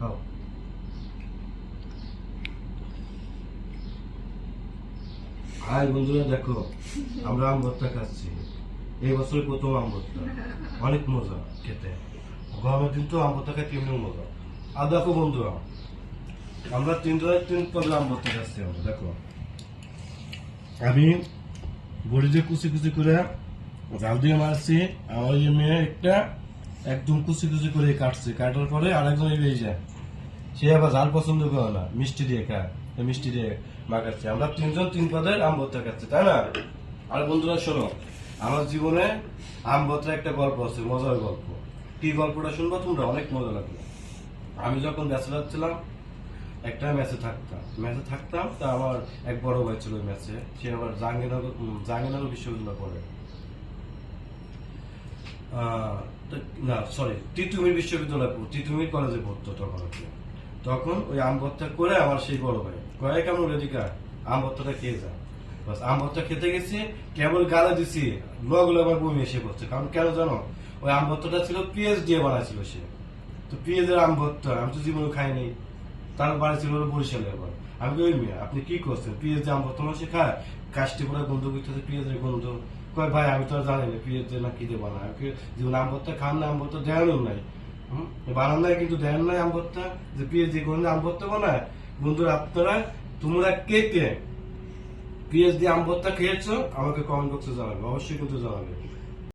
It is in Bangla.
খাও। হাই বন্ধুরা, দেখো আমরা আম ভর্তা খাচ্ছি। এই বছরের প্রথম আম ভর্তা, অনেক মজা খেতে। গরমের দিন তো আম ভর্তা খাই কেমন মজা। আর দেখো বন্ধুরা, আমরা তিন পদের আম ভর্তা খাচ্ছি। আমরা দেখো, আমি বড়ি দিয়ে কুচি কুচি করে জাল দিয়ে মারছি। আমার এই মেয়ে একটা একদম কুচি কুচি করে কাটছে, কাটার পরে আরেকজন এই যায়, সে আবার ঝাল পছন্দ করে না, মিষ্টি দিয়ে খায়, মিষ্টি দিয়ে মাখাচ্ছে। আমরা তিনজন তিন পদের আম ভর্তা খাচ্ছি, তাই না? আর বন্ধুরা শোনো, আমার জীবনে আম ভর্তা একটা গল্প আছে, মজার গল্প। কি গল্পটা শুনবো তোমরা? অনেক মজা লাগবে। আমি যখন ব্যাচেলার ছিলাম, একটা ম্যাচে থাকতাম তা আমার এক বড় ভাই ছিল ওই ম্যাচে। সে আবার জাহাঙ্গীরনগর বিশ্ববিদ্যালয় পড়ে, না সরি, তিতুমির বিশ্ববিদ্যালয়, তিতুমির কলেজে পড়তো তখন। তখন ওই আম ভর্তা করে আমার সেই বড় ভাই কয়েক কেমন রেডিকা আম ভর্তাটা খেয়ে যা। বাস আম ভর্তা খেতে গেছি, কেবল গালে দিছি, লগুলো আমার বমি এসে পড়ছে। কারণ কেন জানো? ওই আম ভর্তাটা ছিল পেঁয়াজ দিয়ে বানাইছিল সে। তো পেঁয়াজের আম ভর্তা আমি তো জীবনে খাইনি। তার বাড়ি ছিল বরিশালে। আবার আমি ওই মেয়ে, আপনি কি করছেন? পেঁয়াজ দিয়ে আম ভর্তা মানুষ খায়? কাশটি পুরো গন্ধ করতেছে, পেঁয়াজের গন্ধ। কয় ভাই আমি তো আর জানি না পেঁয়াজ দিয়ে না কি দিয়ে বানায়। জীবন আম ভর্তা খান না, আম ভর্তা দেওয়ানো নাই, বানান নাই, কিন্তু দেন নাই আম ভর্তা, যে পেঁয়াজ দিয়ে কোনো আম ভর্তা বানায়। বন্ধুরা আপনারা, তোমরা কে কে পেঁয়াজ দিয়ে আম ভর্তা খেয়েছো আমাকে কমেন্ট বক্সে জানাবে, অবশ্যই কিন্তু জানাবে।